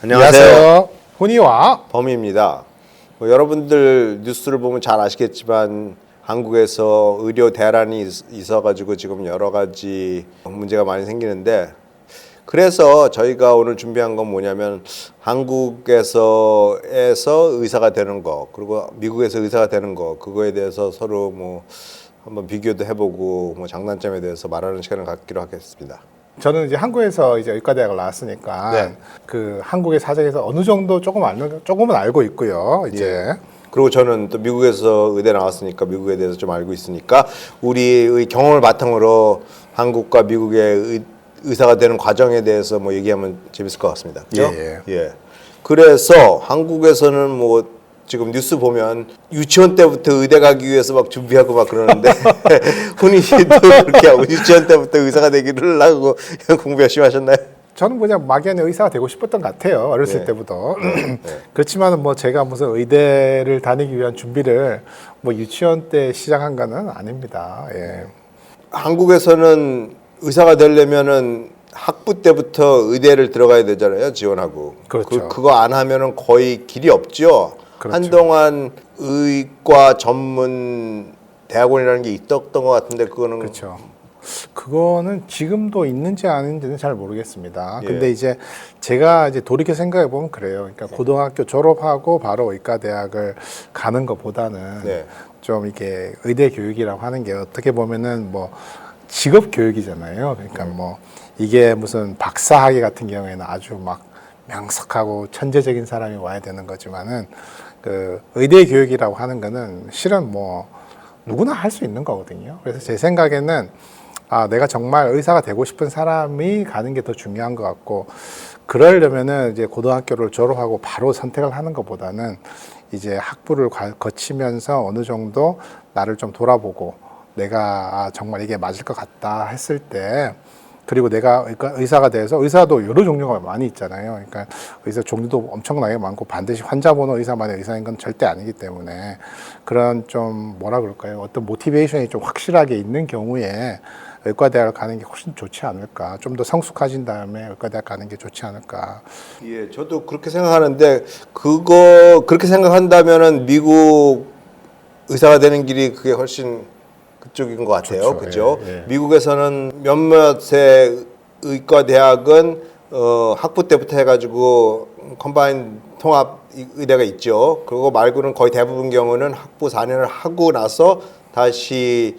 안녕하세요. 훈이와 범희입니다. 여러분들 뉴스를 보면 잘 아시겠지만 한국에서 의료 대란이 있어가지고 지금 여러 가지 문제가 많이 생기는데, 그래서 저희가 오늘 준비한 건 뭐냐면 한국에서 의사가 되는 거, 그리고 미국에서 의사가 되는 거, 그거에 대해서 서로 뭐 한번 비교도 해보고 뭐 장단점에 대해서 말하는 시간을 갖기로 하겠습니다. 저는 이제 한국에서 이제 의과대학을 나왔으니까 네. 그 한국의 사정에서 어느 정도 조금은 알고 있고요. 이제 그리고 저는 또 미국에서 의대 나왔으니까 미국에 대해서 좀 알고 있으니까 우리의 경험을 바탕으로 한국과 미국의 의사가 되는 과정에 대해서 뭐 얘기하면 재밌을 것 같습니다. 그죠? 예. 그래서 한국에서는 뭐 지금 뉴스 보면 유치원 때부터 의대 가기 위해서 막 준비하고 막 그러는데 훈이 씨도 그렇게 하고 유치원 때부터 의사가 되기를 하고 공부 열심히 하셨나요? 저는 그냥 막연히 의사가 되고 싶었던 것 같아요. 어렸을 네. 때부터. 그렇지만은 뭐 제가 무슨 의대를 다니기 위한 준비를 뭐 유치원 때 시작한 거는 아닙니다. 예. 한국에서는 의사가 되려면은 학부 때부터 의대를 들어가야 되잖아요. 지원하고. 그렇죠. 그거 안 하면은 거의 길이 없죠. 그렇죠. 한동안 의과 전문 대학원이라는 게 있었던 것 같은데 그거는 그렇죠. 그거는 지금도 있는지 아닌지는 잘 모르겠습니다. 예. 근데 이제 제가 이제 돌이켜 생각해 보면 그래요. 그러니까 고등학교 졸업하고 바로 의과대학을 가는 것보다는 네. 좀 이게 의대 교육이라고 하는 게 어떻게 보면은 뭐 직업 교육이잖아요. 그러니까 뭐 이게 무슨 박사학위 같은 경우에는 아주 막 명석하고 천재적인 사람이 와야 되는 거지만은 그 의대 교육이라고 하는 거는 실은 뭐 누구나 할 수 있는 거거든요. 그래서 제 생각에는 내가 정말 의사가 되고 싶은 사람이 가는 게 더 중요한 것 같고, 그러려면은 이제 고등학교를 졸업하고 바로 선택을 하는 것보다는 이제 학부를 거치면서 어느 정도 나를 좀 돌아보고 내가 정말 이게 맞을 것 같다 했을 때, 그리고 내가 의사가 돼서, 의사도 여러 종류가 많이 있잖아요. 그러니까 의사 종류도 엄청나게 많고 반드시 환자 보는 의사만의 의사인 건 절대 아니기 때문에 그런 좀 뭐라 그럴까요? 어떤 모티베이션이 좀 확실하게 있는 경우에 의과대학을 가는 게 훨씬 좋지 않을까. 좀 더 성숙해진 다음에 의과대학 가는 게 좋지 않을까. 예, 저도 그렇게 생각하는데 그렇게 생각한다면은 미국 의사가 되는 길이 그게 훨씬 그쪽인 것 같아요. 좋죠. 그죠? 예. 미국에서는 몇몇의 의과 대학은 학부 때부터 해가지고 컴바인 통합 의대가 있죠. 그거 말고는 거의 대부분 경우는 학부 4년을 하고 나서 다시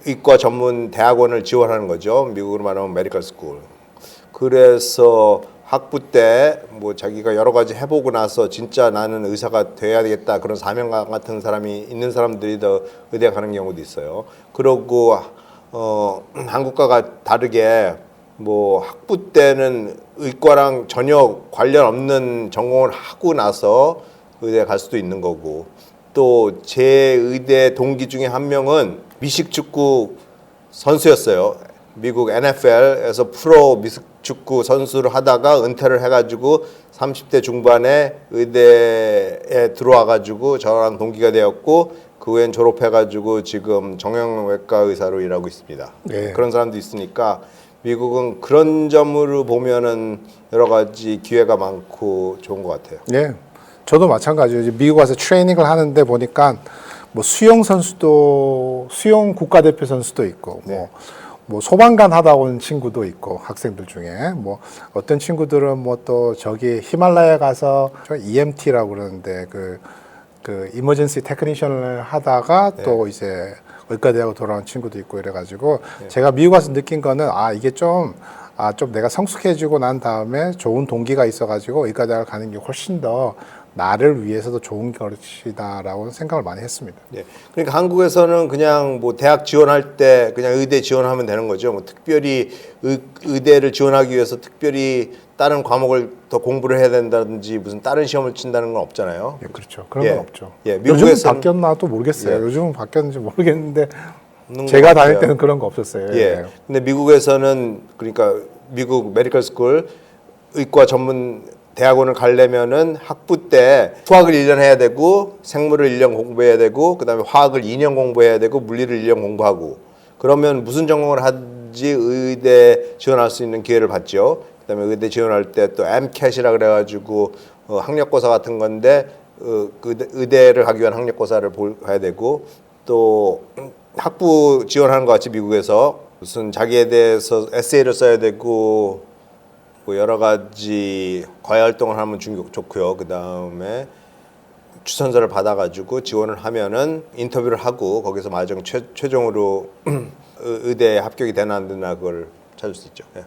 의과 전문 대학원을 지원하는 거죠. 미국으로 말하면 메디컬 스쿨. 그래서 학부 때 뭐 자기가 여러 가지 해보고 나서 진짜 나는 의사가 돼야 되겠다 그런 사명감 같은 사람이 있는 사람들이 더 의대 가는 경우도 있어요. 그러고 한국과 다르게 뭐 학부 때는 의과랑 전혀 관련 없는 전공을 하고 나서 의대 갈 수도 있는 거고, 또 제 의대 동기 중에 한 명은 미식축구 선수였어요. 미국 NFL에서 프로 미식축구 선수를 하다가 은퇴를 해가지고 30대 중반에 의대에 들어와가지고 저랑 동기가 되었고, 그 후엔 졸업해가지고 지금 정형외과 의사로 일하고 있습니다. 네. 그런 사람도 있으니까 미국은 그런 점으로 보면은 여러 가지 기회가 많고 좋은 것 같아요. 네. 저도 마찬가지예요. 미국 와서 트레이닝을 하는데 보니까 뭐 수영 국가대표 선수도 있고, 뭐 소방관 하다 온 친구도 있고, 학생들 중에 뭐 어떤 친구들은 뭐 또 저기 히말라야 가서 저 EMT라고 그러는데 그 이머전시 테크니션을 하다가 또 이제 의과대학으로 돌아온 친구도 있고 이래가지고 제가 미국 와서 느낀 거는 이게 좀 내가 성숙해지고 난 다음에 좋은 동기가 있어가지고 의과대학을 가는 게 훨씬 더 나를 위해서도 좋은 것이다라고 생각을 많이 했습니다. 네. 그러니까 한국에서는 그냥 뭐 대학 지원할 때 그냥 의대 지원하면 되는 거죠. 뭐 특별히 의대를 지원하기 위해서 특별히 다른 과목을 더 공부를 해야 된다든지 무슨 다른 시험을 친다는 건 없잖아요. 예, 그렇죠. 그런 건 없죠. 예, 요즘은 미국에서는 바뀌었나도 모르겠어요. 예. 요즘은 바뀌었는지 모르겠는데 없는 제가 것 다닐 같아요. 때는 그런 거 없었어요. 예. 근데 미국에서는 그러니까 미국 메디컬 스쿨 의과 전문 대학원을 가려면은 학부 때 수학을 1년 해야 되고 생물을 1년 공부해야 되고 그다음에 화학을 2년 공부해야 되고 물리를 1년 공부하고, 그러면 무슨 전공을 하든지 의대 지원할 수 있는 기회를 받죠. 그다음에 의대 지원할 때 또 MCAT이라 그래가지고 학력고사 같은 건데 의대를 가기 위한 학력고사를 봐야 되고 또 학부 지원하는 것 같이 미국에서 무슨 자기에 대해서 에세이를 써야 되고 뭐 여러 가지 과외 활동을 하면 좋고요. 그 다음에 추천서를 받아가지고 지원을 하면은 인터뷰를 하고 거기서 마지막 최종으로 의대에 합격이 되나 안 되나 그걸 찾을 수 있죠. 예.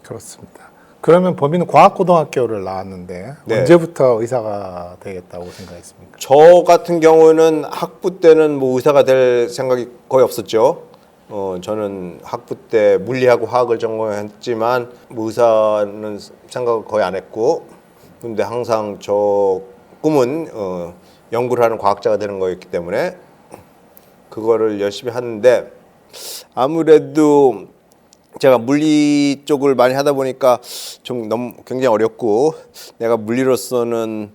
그렇습니다. 그러면 범인은 과학고등학교를 나왔는데 네. 언제부터 의사가 되겠다고 생각했습니까? 저 같은 경우는 학부 때는 뭐 의사가 될 생각이 거의 없었죠. 저는 학부 때 물리하고 화학을 전공했지만 뭐 의사는 생각을 거의 안 했고, 근데 항상 저 꿈은 연구를 하는 과학자가 되는 거였기 때문에 그거를 열심히 하는데 아무래도 제가 물리 쪽을 많이 하다 보니까 좀 너무 굉장히 어렵고 내가 물리로서는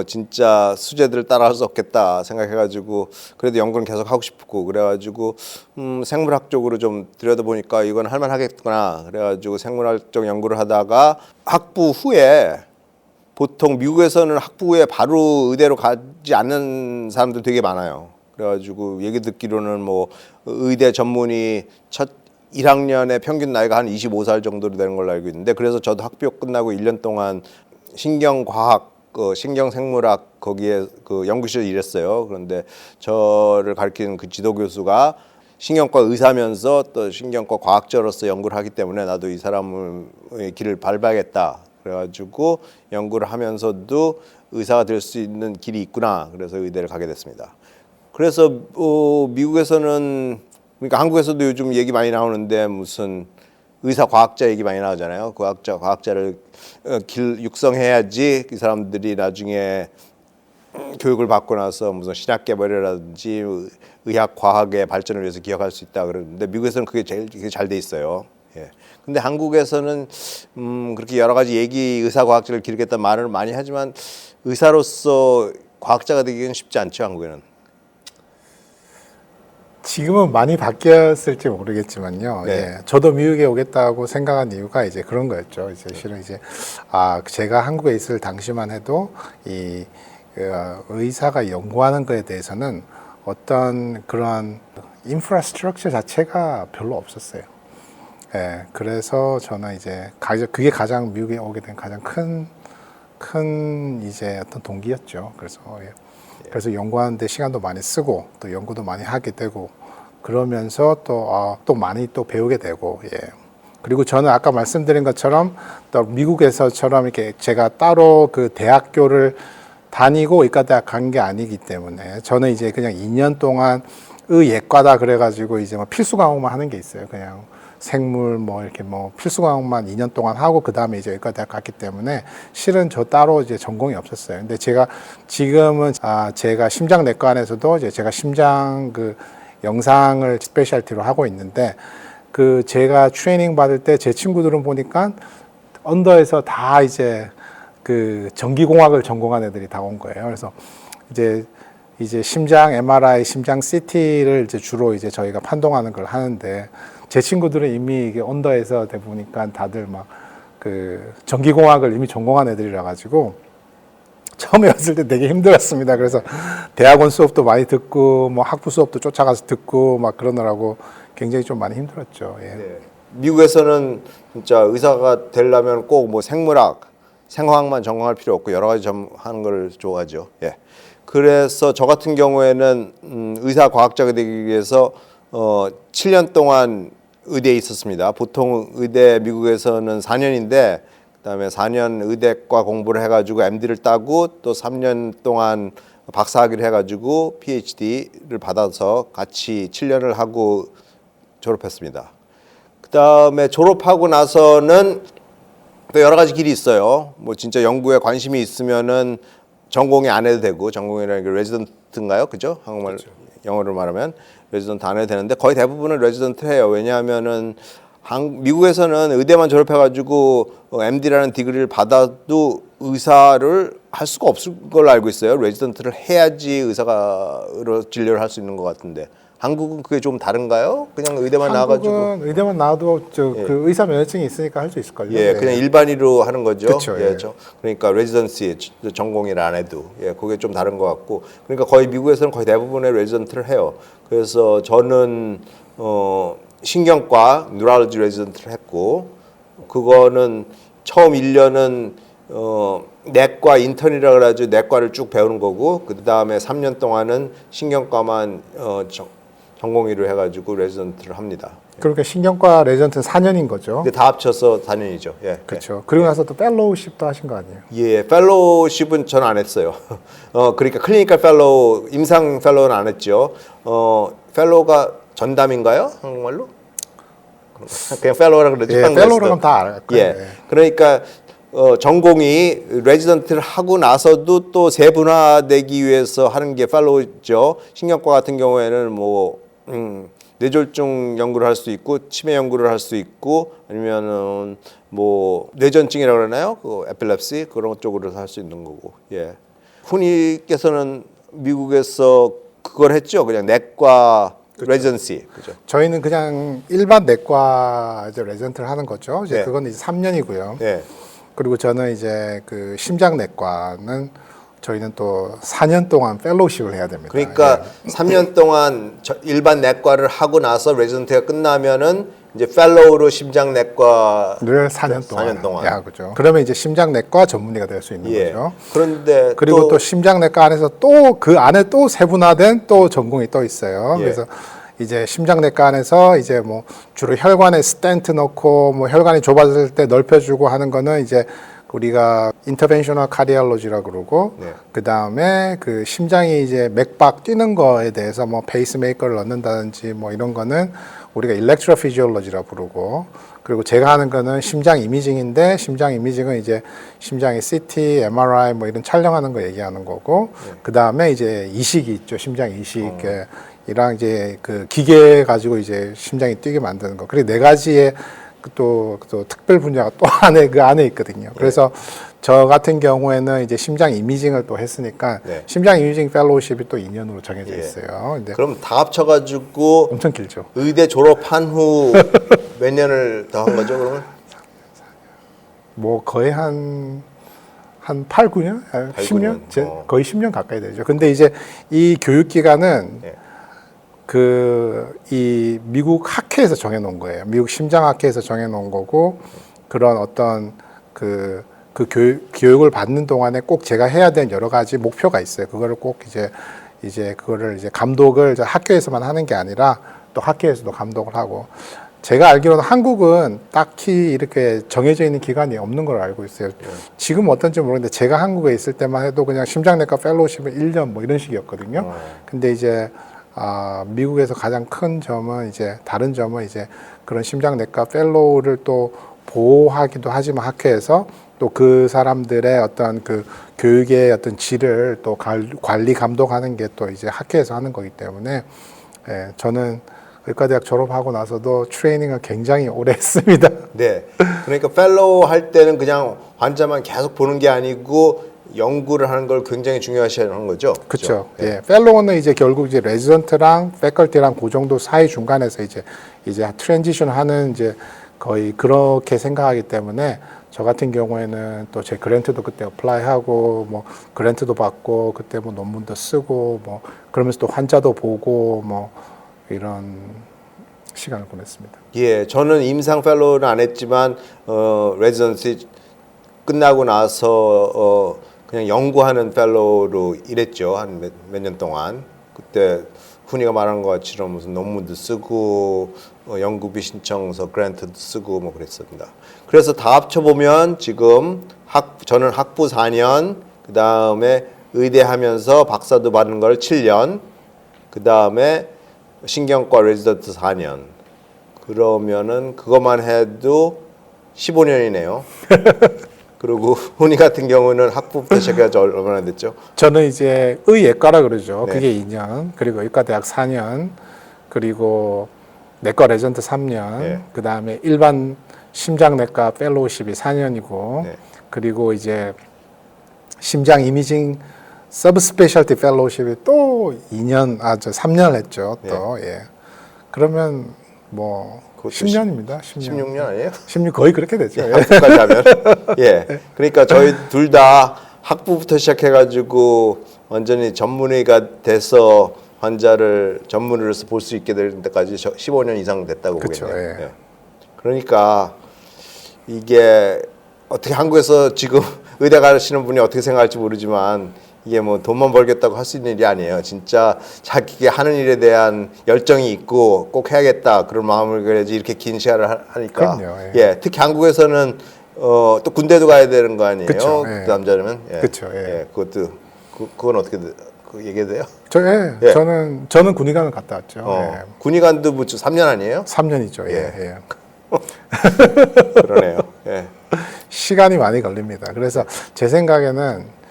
진짜 수제들을 따라할 수 없겠다 생각해가지고 그래도 연구는 계속 하고 싶고 그래가지고 생물학 쪽으로 좀 들여다보니까 이건 할만하겠구나 그래가지고 생물학 쪽 연구를 하다가 학부 후에 보통 미국에서는 학부 후에 바로 의대로 가지 않는 사람들 되게 많아요. 그래가지고 얘기 듣기로는 뭐 의대 전문의 첫 1학년의 평균 나이가 한 25살 정도로 되는 걸로 알고 있는데 그래서 저도 학교 끝나고 1년 동안 신경과학, 신경생물학 거기에 그 연구실에 일했어요. 그런데 저를 가르치는 그 지도 교수가 신경과 의사면서 또 신경과 과학자로서 연구를 하기 때문에 나도 이 사람의 길을 밟아야겠다. 그래가지고 연구를 하면서도 의사가 될 수 있는 길이 있구나. 그래서 의대를 가게 됐습니다. 그래서 미국에서는 그러니까 한국에서도 요즘 얘기 많이 나오는데 무슨 의사 과학자 얘기 많이 나오잖아요. 과학자를 육성해야지 이 사람들이 나중에 교육을 받고 나서 무슨 신약 개발이라든지 의학 과학의 발전을 위해서 기여할 수 있다 그러는데 미국에서는 그게 제일 잘 돼 있어요. 예. 근데 한국에서는 그렇게 여러 가지 의사 과학자를 기르겠다는 말을 많이 하지만 의사로서 과학자가 되기는 쉽지 않죠, 한국에는. 지금은 많이 바뀌었을지 모르겠지만요. 네. 예, 저도 미국에 오겠다고 생각한 이유가 이제 그런 거였죠. 이제 실은 이제 제가 한국에 있을 당시만 해도 이 의사가 연구하는 거에 대해서는 어떤 그런 인프라스트럭처 자체가 별로 없었어요. 예, 그래서 저는 이제 그게 가장 미국에 오게 된 가장 큰 이제 어떤 동기였죠. 그래서 연구하는데 시간도 많이 쓰고 또 연구도 많이 하게 되고 그러면서 또 많이 또 배우게 되고 예. 그리고 저는 아까 말씀드린 것처럼 또 미국에서처럼 이렇게 제가 따로 그 대학교를 다니고 의과대학 간 게 아니기 때문에 저는 이제 그냥 2년 동안 의예과다 그래가지고 이제 뭐 필수 과목만 하는 게 있어요. 그냥 생물 이렇게 필수 과목만 2년 동안 하고 그 다음에 이제 의과대학 갔기 때문에 실은 저 따로 이제 전공이 없었어요. 근데 제가 지금은 제가 심장내과 안에서도 이제 제가 심장 그 영상을 스페셜티로 하고 있는데 그 제가 트레이닝 받을 때 제 친구들은 보니까 언더에서 다 이제 그 전기공학을 전공한 애들이 다 온 거예요. 그래서 이제 심장 MRI, 심장 CT를 이제 주로 이제 저희가 판독하는 걸 하는데 제 친구들은 이미 이게 언더에서 돼 보니까 다들 막 그 전기공학을 이미 전공한 애들이라 가지고 처음에 왔을 때 되게 힘들었습니다. 그래서 대학원 수업도 많이 듣고 뭐 학부 수업도 쫓아가서 듣고 막 그러느라고 굉장히 좀 많이 힘들었죠. 예. 네. 미국에서는 진짜 의사가 되려면 꼭 뭐 생물학, 생화학만 전공할 필요 없고 여러 가지 하는 걸 좋아하죠. 예. 그래서 저 같은 경우에는 의사 과학자가 되기 위해서 7년 동안 의대에 있었습니다. 보통 의대 미국에서는 4년인데 그다음에 4년 의대과 공부를 해가지고 MD를 따고 또 3년 동안 박사학위를 해가지고 PhD를 받아서 같이 7년을 하고 졸업했습니다. 그다음에 졸업하고 나서는 또 여러 가지 길이 있어요. 뭐 진짜 연구에 관심이 있으면은 전공이 안 해도 되고 전공이라는 게 레지던트인가요? 그죠? 한국말 영어로 말하면 레지던트 안 해도 되는데 거의 대부분은 레지던트 해요. 왜냐하면은 미국에서는 의대만 졸업해가지고 MD라는 디그리를 받아도 의사를 할 수가 없을 걸로 알고 있어요. 레지던트를 해야지 의사로 진료를 할 수 있는 것 같은데 한국은 그게 좀 다른가요? 그냥 의대만 나와가지고 한국은 의대만 나와도 그 의사 면허증이 있으니까 할 수 있을걸요. 예, 그냥 일반의로 하는 거죠. 그쵸, 예, 예. 그러니까 레지던시 전공일 안 해도 예, 그게 좀 다른 것 같고, 그러니까 거의 미국에서는 거의 대부분의 레지던트를 해요. 그래서 저는 신경과 뉴럴로지 레지던트를 했고, 그거는 처음 1년은 내과 인턴이라 그래가지고 내과를 쭉 배우는 거고, 그 다음에 3년 동안은 신경과만 전공의로 해가지고 레지던트를 합니다. 그러니까 신경과 레지던트는 4년인 거죠. 근데 다 합쳐서 4년이죠. 예. 그렇죠. 그리고 나서 또 펠로우십도 하신 거 아니에요? 예, 펠로우십은 저는 안 했어요. 그러니까 클리니컬 펠로우, 임상 펠로우는 안 했죠. 펠로우가 전담인가요? 한국말로? 그냥 펠로우라 그러죠. 예, 펠로우라면 다 알아요. 예. 그러니까 전공이 레지던트를 하고 나서도 또 세분화되기 위해서 하는 게 펠로우죠. 신경과 같은 경우에는 뭐 뇌졸중 연구를 할 수 있고 치매 연구를 할 수 있고 아니면은 뭐 뇌전증이라고 그러나요? 그 에필lep시 그런 쪽으로 할 수 있는 거고. 예. 훈이께서는 미국에서 그걸 했죠. 그냥 내과 레지던시. 그죠? 저희는 그냥 일반 내과 이제 레지던트를 하는 거죠. 이제 네. 그건 이제 3년이고요. 예. 그리고 저는 이제 그 심장내과는 저희는 또 4년 동안 펠로우십을 해야 됩니다. 그러니까 3년 동안 일반 내과를 하고 나서 레지던트가 끝나면은 이제 펠로우로 심장내과 늘 4년 동안. 4년 동안. 야, 그죠. 그러면 이제 심장내과 전문의가 될 수 있는 예. 거죠. 그런데 그리고 또 심장내과 안에서 또 그 안에 또 세분화된 또 전공이 또 있어요. 예. 그래서 이제 심장내과 안에서 이제 뭐 주로 혈관에 스텐트 넣고 뭐 혈관이 좁아질 때 넓혀주고 하는 거는 이제 우리가 인터벤셔널 카디올로지라고 그러고 네. 그다음에 그 심장이 이제 맥박 뛰는 거에 대해서 뭐 페이스메이커를 넣는다든지 뭐 이런 거는 우리가 일렉트로피지올로지라고 부르고, 그리고 제가 하는 거는 심장 이미징인데 심장 이미징은 이제 심장의 CT, MRI 뭐 이런 촬영하는 거 얘기하는 거고, 그다음에 이제 이식이 있죠. 심장 이식이랑 이제 그 기계 가지고 이제 심장이 뛰게 만드는 거. 그리고 네 가지의 또 특별 분야가 또 그 안에 있거든요. 그래서 저 같은 경우에는 이제 심장 이미징을 또 했으니까 네. 심장 이미징 펠로우십이 또 2년으로 정해져 예. 있어요. 근데 그럼 다 합쳐가지고 엄청 길죠. 의대 졸업한 후 몇 년을 더 한 거죠, 그러면? 뭐 거의 한 8, 9년? 10년? 9년. 거의 10년 가까이 되죠. 근데 이제 이 교육 기간은 예. 이 미국 학회에서 정해놓은 거예요. 미국 심장학회에서 정해놓은 거고, 그런 어떤 그 교육을 받는 동안에 꼭 제가 해야 되는 여러 가지 목표가 있어요. 그거를 꼭 이제 그거를 이제 감독을 학교에서만 하는 게 아니라 또 학회에서도 감독을 하고, 제가 알기로는 한국은 딱히 이렇게 정해져 있는 기간이 없는 걸로 알고 있어요. 지금 어떤지 모르겠는데 제가 한국에 있을 때만 해도 그냥 심장내과 펠로우십은 1년 뭐 이런 식이었거든요. 근데 이제 미국에서 가장 큰 점은 이제 다른 점은 이제 그런 심장내과 펠로우를 또 보호하기도 하지만 학회에서 또 그 사람들의 어떤 그 교육의 어떤 질을 또 관리 감독하는 게 또 이제 학회에서 하는 거기 때문에 예, 저는 의과대학 졸업하고 나서도 트레이닝을 굉장히 오래 했습니다. 네. 그러니까 펠로우 할 때는 그냥 환자만 계속 보는 게 아니고 연구를 하는 걸 굉장히 중요시하는 거죠. 그렇죠. 네. 예. 펠로우는 이제 결국 이제 레지던트랑 패컬티랑 그 정도 사이 중간에서 이제 트랜지션 하는 이제 거의 그렇게 생각하기 때문에 저 같은 경우에는 또 제 그랜트도 그때 어플라이하고 뭐 그랜트도 받고 그때 뭐 논문도 쓰고 뭐 그러면서 또 환자도 보고 뭐 이런 시간을 보냈습니다. 예, 저는 임상 펠로우는 안 했지만 레지던시 끝나고 나서 그냥 연구하는 펠로우로 일했죠. 한 몇 년 동안. 그때 훈이가 말한 것 같이는 무슨 논문도 쓰고 연구비 신청서 그랜트도 쓰고 뭐 그랬습니다. 그래서 다 합쳐보면 지금 저는 학부 4년, 그 다음에 의대 하면서 박사도 받는 걸 7년, 그 다음에 신경과 레지던트 4년. 그러면은 그것만 해도 15년이네요. 그리고 훈이 같은 경우는 학부부터 시작해서 얼마나 됐죠? 저는 이제 의예과라 그러죠. 네. 그게 2년, 그리고 의과대학 4년, 그리고 내과 레전트 3년, 네. 그 다음에 일반 심장내과 펠로우십이 4년이고, 네. 그리고 이제 심장 이미징 서브스페셜티 펠로우십이 또 3년을 했죠. 또 예. 그러면 뭐 그것도 10년입니다. 10년. 16년 아니에요? 16 거의 그렇게 되죠. 예. 학부까지 하면. 예. 그러니까 저희 둘 다 학부부터 시작해가지고 완전히 전문의가 돼서 환자를 전문의로서 볼 수 있게 될 때까지 15년 이상 됐다고 그쵸, 보겠네요. 예. 예. 그러니까 이게 어떻게 한국에서 지금 의대 가시는 분이 어떻게 생각할지 모르지만 이게 뭐 돈만 벌겠다고 할 수 있는 일이 아니에요. 진짜 자기가 하는 일에 대한 열정이 있고 꼭 해야겠다 그런 마음을 그래야지 이렇게 긴 시간을 하니까. 그럼요, 예. 특히 한국에서는 또 군대도 가야 되는 거 아니에요. 그쵸, 그 예. 남자라면. 예. 그쵸, 예. 그것도 그건 어떻게 얘기돼요? 예. 저는 군의관을 갔다 왔죠. 예. 군의관도 뭐 3년 아니에요? 3년이죠. 예. 그러네요. 예. 시간이 많이 걸립니다. 그래서 제 생각에는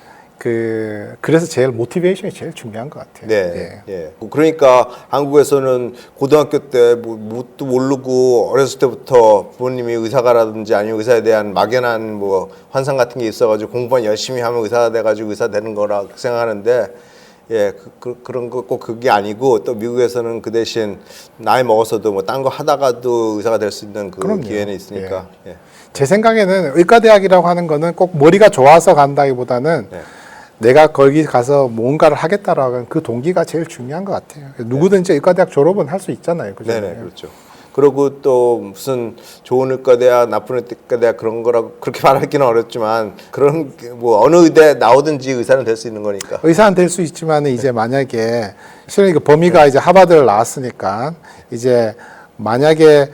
그래서 제일 모티베이션이 제일 중요한 것 같아요. 네. 예. 그러니까 한국에서는 고등학교 때 뭣도 모르고 어렸을 때부터 부모님이 의사가라든지 아니면 의사에 대한 막연한 뭐 환상 같은 게 있어가지고 공부만 열심히 하면 의사가 돼가지고 의사 되는 거라 생각하는데 예, 그런 거 꼭 그게 아니고 또 미국에서는 그 대신 나이 먹어서도 뭐 딴 거 하다가도 의사가 될 수 있는 그 그럼요. 기회는 있으니까. 예. 제 생각에는 의과대학이라고 하는 거는 꼭 머리가 좋아서 간다기보다는 네. 내가 거기 가서 뭔가를 하겠다라고 하는 그 동기가 제일 중요한 것 같아요. 누구든지 의과대학 졸업은 할 수 있잖아요. 그죠? 네네, 그렇죠. 그리고 또 무슨 좋은 의과대학, 나쁜 의과대학 그런 거라고 그렇게 말하기는 어렵지만 그런 뭐 어느 의대 나오든지 의사는 될 수 있는 거니까. 의사는 될 수 있지만 이제 만약에 실은 이거 범위가 이제 하버드를 나왔으니까 이제 만약에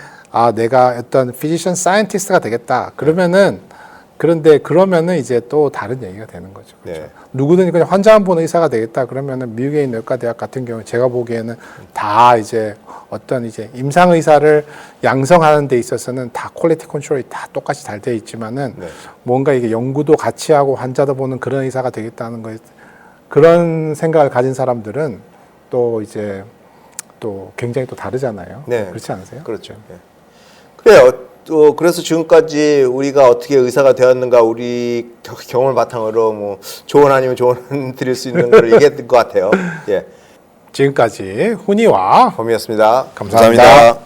내가 어떤 피지션 사이언티스트가 되겠다 그러면은 이제 또 다른 얘기가 되는 거죠. 그렇죠? 네. 누구든 그냥 환자 한 분 의사가 되겠다 그러면은 미국에 있는 의과대학 같은 경우 제가 보기에는 다 이제 어떤 이제 임상 의사를 양성하는 데 있어서는 다 퀄리티 컨트롤이 다 똑같이 잘 돼 있지만은 네. 뭔가 이게 연구도 같이 하고 환자도 보는 그런 의사가 되겠다는 거 그런 생각을 가진 사람들은 또 이제 또 굉장히 또 다르잖아요. 네. 그렇지 않으세요? 그렇죠. 예. 그래요. 또 그래서 지금까지 우리가 어떻게 의사가 되었는가 우리 경험을 바탕으로 뭐 조언 아니면 조언 드릴 수 있는 걸 얘기했던 것 같아요. 예. 지금까지 훈이와 범이었습니다. 감사합니다.